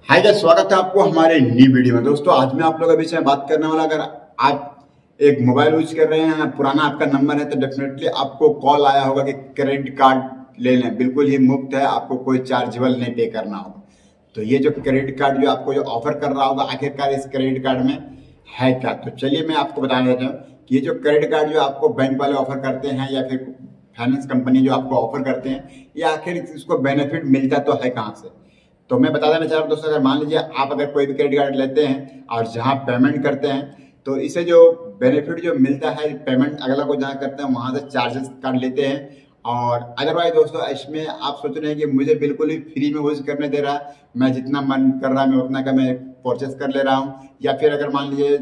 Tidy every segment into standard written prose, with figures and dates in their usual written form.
Hi guys, स्वागत है आपको हमारे न्यू वीडियो में। दोस्तों आज मैं आप लोगों के बीच में बात करने वाला, अगर आप एक मोबाइल यूज कर रहे हैं, पुराना आपका नंबर है, तो डेफिनेटली आपको कॉल आया होगा कि क्रेडिट कार्ड ले लें। बिल्कुल ही मुफ्त है, आपको कोई चार्जेबल नहीं पे करना होगा। तो ये जो क्रेडिट कार्ड जो आपको जो ऑफर कर रहा होगा, आखिरकार इस क्रेडिट कार्ड में है क्या? तो चलिए मैं आपको बता देता हूँ कि ये जो क्रेडिट कार्ड जो आपको बैंक वाले ऑफर करते हैं या फिर फाइनेंस कंपनी जो आपको ऑफर करते हैं, ये आखिर इसको बेनिफिट मिलता तो है कहाँ से। तो मैं बता देना चाह रहा हूँ दोस्तों, अगर मान लीजिए आप अगर कोई भी क्रेडिट कार्ड लेते हैं और जहाँ पेमेंट करते हैं, तो इसे जो बेनिफिट जो मिलता है, पेमेंट अगला को जहाँ करते हैं वहाँ से चार्जेस काट लेते हैं। और अदरवाइज दोस्तों इसमें आप सोच रहे हैं कि मुझे बिल्कुल ही फ्री में यूज करने दे रहा है, मैं जितना मन कर रहा है मैं उतना का मैं परचेस कर ले रहा हूँ, या फिर अगर मान लीजिए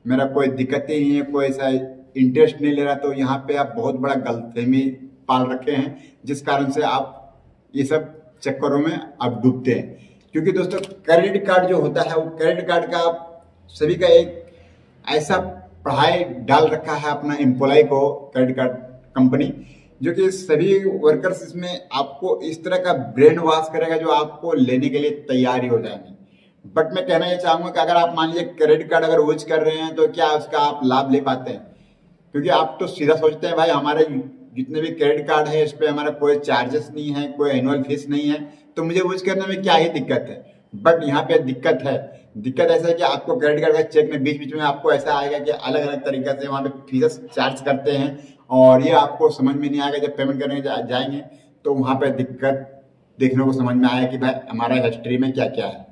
मेरा कोई दिक्कत ही नहीं है, कोई ऐसा इंटरेस्ट नहीं ले रहा, तो यहाँ पे आप बहुत बड़ा गलतफहमी पाल रखे हैं, जिस कारण से आप ये सब चक्करों में आप डूबते हैं। क्योंकि दोस्तों क्रेडिट कार्ड जो होता है, वो क्रेडिट कार्ड का सभी का एक ऐसा पढ़ाई डाल रखा है अपना एम्प्लॉय को, क्रेडिट कार्ड कंपनी, जो कि सभी वर्कर्स इसमें आपको इस तरह का ब्रेन वॉश करेगा जो आपको लेने के लिए तैयार ही हो जाएंगे। बट मैं कहना ये चाहूंगा कि अगर आप मान लीजिए क्रेडिट कार्ड अगर यूज कर रहे हैं, तो क्या उसका आप लाभ ले पाते हैं? क्योंकि आप तो सीधा सोचते हैं भाई हमारे जितने भी क्रेडिट कार्ड है इस पे हमारा कोई चार्जेस नहीं है, कोई एनुअल फीस नहीं है, तो मुझे यूज करने में क्या ही दिक्कत है। बट यहाँ पे दिक्कत है। दिक्कत ऐसा है कि आपको क्रेडिट कार्ड का चेक में बीच बीच में आपको ऐसा आएगा कि अलग अलग तरीके से वहाँ पे फीस चार्ज करते हैं, और ये आपको समझ में नहीं आएगा। जब पेमेंट करने जाएंगे तो वहाँ पे दिक्कत देखने को समझ में आया कि भाई हमारा हिस्ट्री में क्या क्या है।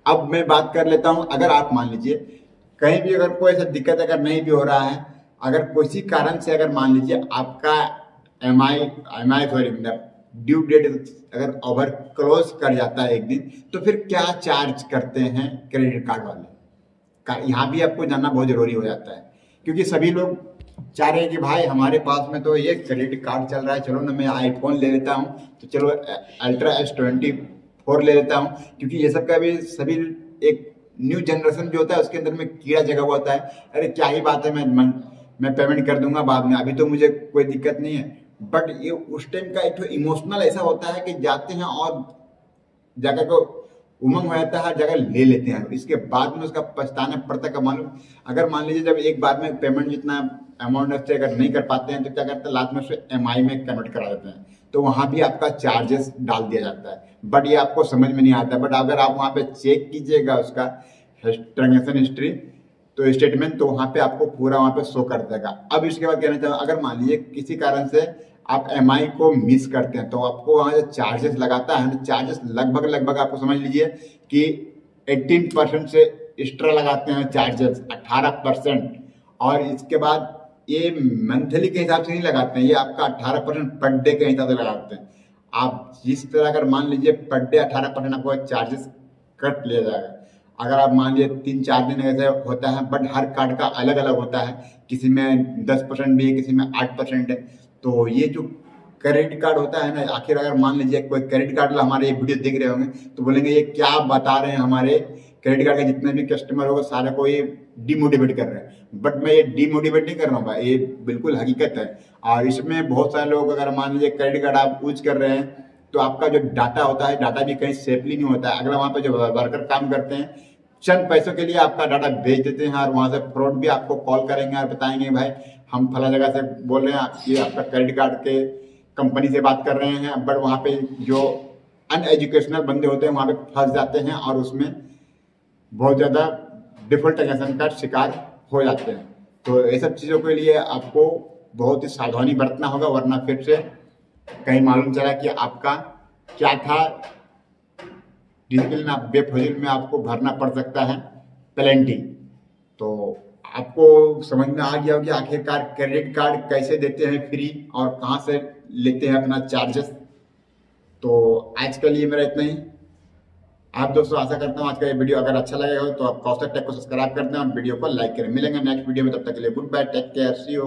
अब मैं बात कर लेता हूँ, अगर आप मान लीजिए कहीं भी अगर कोई ऐसा दिक्कत अगर नहीं भी हो रहा है, अगर किसी कारण से अगर मान लीजिए आपका EMI sorry due date अगर ओवर क्लोज कर जाता है एक दिन, तो फिर क्या चार्ज करते हैं क्रेडिट कार्ड वाले? यहाँ भी आपको जानना बहुत जरूरी हो जाता है, क्योंकि सभी लोग चाह रहे हैं कि भाई हमारे पास में तो ये क्रेडिट कार्ड चल रहा है, चलो ना मैं आईफोन ले लेता हूँ, तो चलो अल्ट्रा S24 ले लेता हूँ, क्योंकि ये सब का भी सभी एक न्यू जनरेशन जो होता है उसके अंदर में कीड़ा जगा हुआ होता है। अरे क्या ही बात है, मैं पेमेंट कर दूंगा बाद में, अभी तो मुझे कोई दिक्कत नहीं है। बट ये उस टाइम का एक तो इमोशनल ऐसा होता है कि जाते हैं और जगह को उमंग हो जाता है, जगह ले लेते हैं, इसके बाद में उसका पछताना पड़ता है। मालूम, अगर मान लीजिए जब एक बार में पेमेंट जितना अमाउंट से अगर नहीं कर पाते हैं, तो क्या करते हैं लास्ट में उसे MI में कन्वर्ट करा देते हैं, तो वहां भी आपका चार्जेस डाल दिया जाता है। बट ये आपको समझ में नहीं आता। बट अगर आप वहां पे चेक कीजिएगा उसका ट्रांजेक्शन हिस्ट्री, तो स्टेटमेंट, तो वहां पे आपको पूरा वहां पे शो कर देगा। अब इसके बाद कहना चाहूँ, अगर मान लीजिए किसी कारण से आप MI को मिस करते हैं, तो आपको वहां जो चार्जेस लगाता है, चार्जेस लगभग आपको समझ लीजिए कि 18% से एक्स्ट्रा लगाते हैं चार्जेस, 18%। और इसके बाद ये मंथली के हिसाब से नहीं लगाते हैं, ये आपका 18% पर डे के हिसाब से लगाते हैं। आप जिस तरह अगर मान लीजिए पर डे 18% आपको चार्जेस कट लिया जाएगा। अगर आप मान लीजिए 3-4 दिन ऐसे होता है, बट हर कार्ड का अलग अलग होता है, किसी में 10% भी है, किसी में 8% है। तो ये जो क्रेडिट कार्ड होता है ना, आखिर अगर मान लीजिए कोई क्रेडिट कार्ड हमारे ये वीडियो देख रहे होंगे तो बोलेंगे ये क्या बता रहे हैं, हमारे क्रेडिट कार्ड के जितने भी कस्टमर होगा सारे को ये डिमोटिवेट कर रहे हैं। बट मैं ये डिमोटिवेट नहीं कर रहा हूँ भाई, ये बिल्कुल हकीकत है। और इसमें बहुत सारे लोग, अगर मान लीजिए क्रेडिट कार्ड आप यूज कर रहे हैं, तो आपका जो डाटा होता है, डाटा भी कहीं सेफली नहीं होता है। अगर वहाँ पे जो वर्कर काम करते हैं, चंद पैसों के लिए आपका डाटा भेज देते हैं, और वहां से फ्रॉड भी आपको कॉल करेंगे और बताएंगे भाई हम फला जगह से बोल रहे हैं, ये आपका क्रेडिट कार्ड के कंपनी से बात कर रहे हैं। बट वहां पे जो अनएजुकेशनल बंदे होते हैं वहां पे फंस जाते हैं, और उसमें बहुत ज्यादा डिफॉल्ट ट्रांजेक्शन का शिकार हो जाते हैं। तो ये सब चीजों के लिए आपको बहुत ही सावधानी बरतना होगा, वरना फिर से कहीं मालूम चला कि आपका क्या था, डिजिटल में बेफजिल में आपको भरना पड़ सकता है पेनल्टी। तो आपको समझ में आ गया हो कि आखिरकार क्रेडिट कार्ड कैसे देते हैं फ्री और कहाँ से लेते हैं अपना चार्जेस। तो आज के लिए मेरा इतना ही। आप दोस्तों आशा करता हूँ आज का ये वीडियो अगर अच्छा लगेगा तो आप कौशल टेक को सब्सक्राइब कर दें और वीडियो को लाइक करें। मिलेंगे नेक्स्ट वीडियो में, तब तक के लिए goodbye, take care, see you.